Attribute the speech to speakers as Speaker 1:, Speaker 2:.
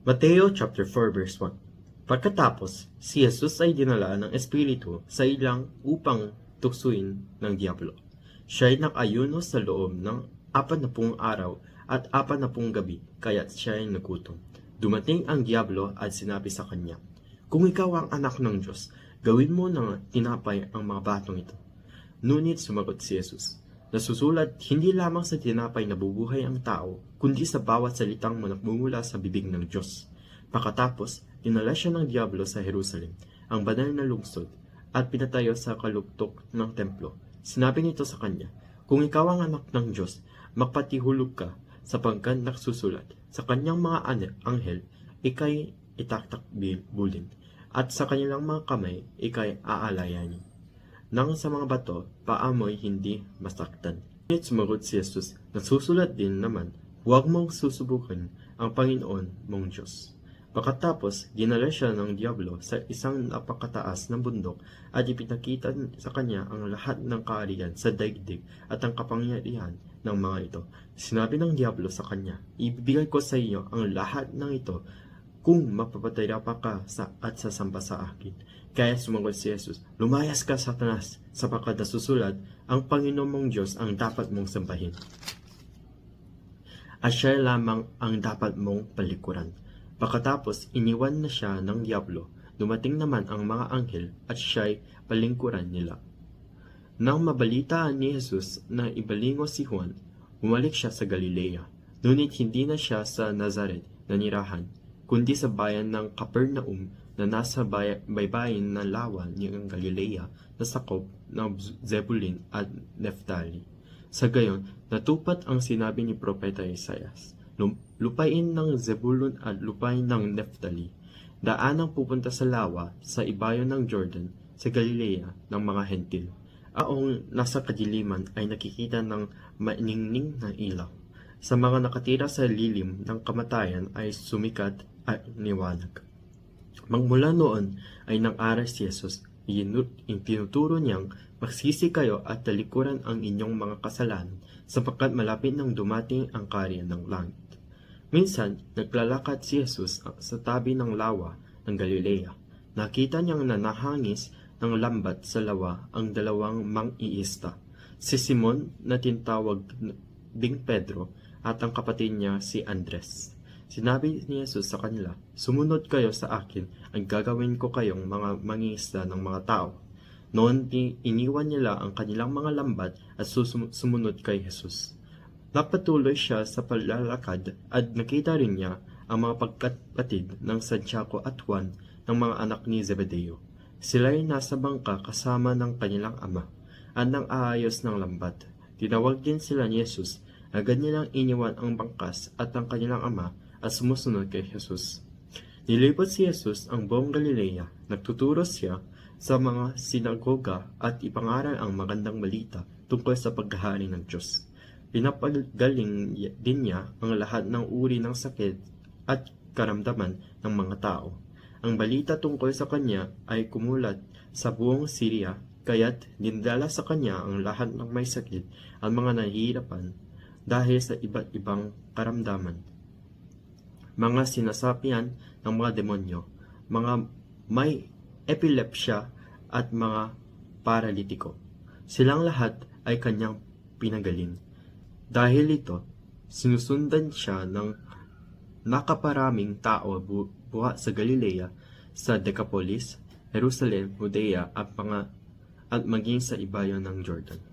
Speaker 1: Mateo chapter 4 verse 1. Pagkatapos, si Jesus ay dinala ng Espiritu sa ilang upang tuksuin ng Diablo. Siya ay nakayuno sa loob ng 40 araw at 40 gabi, kaya't siya ay nagutom. Dumating ang Diablo at sinabi sa kanya, "Kung ikaw ang anak ng Diyos, gawin mo ng tinapay ang mga batong ito." Ngunit sumagot si Jesus, "Nasusulat, hindi lamang sa tinapay nabubuhay ang tao, kundi sa bawat salitang nagmumula sa bibig ng Diyos." Pagkatapos, dinala siya ng Diablo sa Jerusalem, ang banal na lungsod, at pinatayo sa kalugtok ng templo. Sinabi nito sa kanya, "Kung ikaw ang anak ng Diyos, magpatihulog ka, sapagkat nasusulat, sa kanyang mga anghel, ikay itaktakbulin, at sa kanilang mga kamay, ikay aalayanin, nang sa mga bato, paamoy hindi masaktan." Ngunit sumagot si Jesus, "Nasusulat din naman, huwag mong susubukan ang Panginoon mong Diyos." Pagkatapos, dinala siya ng Diablo sa isang napakataas na bundok at ipinakita sa kanya ang lahat ng kaharian sa daigdig at ang kapangyarihan ng mga ito. Sinabi ng Diablo sa kanya, "Ibibigay ko sa iyo ang lahat ng ito kung mapapataya pa ka at sasamba sa akin." Kaya sumagot si Jesus, "Lumayas ka, Satanas, sapagkat nasusulat, ang Panginoon mong Diyos ang dapat mong sambahin, at siya lamang ang dapat mong palikuran." Pagkatapos, iniwan na siya ng Diablo. Dumating naman ang mga anghel at siya'y palingkuran nila. Nang mabalitaan ni Jesus na ibalingo si Juan, bumalik siya sa Galilea. Ngunit hindi na siya sa Nazaret nanirahan, kundi sa bayan ng Capernaum na nasa baybayin ng lawa ng Galilea na sakop ng Zebulun at Neftali. Sa gayon, natupad ang sinabi ni Propeta Isaias, "Lupain ng Zebulun at lupain ng Neftali, daanang pupunta sa lawa, sa ibayo ng Jordan, sa Galilea ng mga hentil." Aong nasa kadiliman ay nakikita ng mainingning na ilaw. Sa mga nakatira sa lilim ng kamatayan ay sumikat at liwanag. Magmula noon ay nang-aral si Jesus, tinuturo niyang, "Magsisi kayo at talikuran ang inyong mga kasalanan, sapagkat malapit nang dumating ang kaharian ng langit." Minsan, naglalakad si Jesus sa tabi ng lawa ng Galilea. Nakita niyang nanahangis ng lambat sa lawa ang dalawang mang-iista, si Simon na tinatawag ding Pedro at ang kapatid niya si Andres. Sinabi ni Jesus sa kanila, "Sumunod kayo sa akin at gagawin ko kayong mga mangingisda ng mga tao." Noon iniwan nila ang kanilang mga lambat at sumunod kay Jesus. Napatuloy siya sa paglalakad at nakita rin niya ang mga pagkapatid ng Santiago at Juan ng mga anak ni Zebedeo. Sila ay nasa bangka kasama ng kanilang ama at nang aayos ng lambat. Tinawag din sila ni Jesus. Agad nilang iniwan ang bangkas at ang kanilang ama at sumusunod kay Jesus. Nilibot si Jesus ang buong Galilea. Nagtuturo siya sa mga sinagoga at ipangaral ang magandang balita tungkol sa paghahari ng Diyos. Pinapagaling din niya ang lahat ng uri ng sakit at karamdaman ng mga tao. Ang balita tungkol sa kanya ay kumulat sa buong Syria, kaya't dinadala sa kanya ang lahat ng may sakit at mga nahihirapan dahil sa iba't ibang karamdaman, mga sinasapian ng mga demonyo, mga may epilepsya at mga paralitiko. Silang lahat ay kanyang pinagaling. Dahil ito, sinusundan siya ng nakaparaming tao buhat sa Galilea, sa Decapolis, Jerusalem, Judea at maging sa ibayo ng Jordan.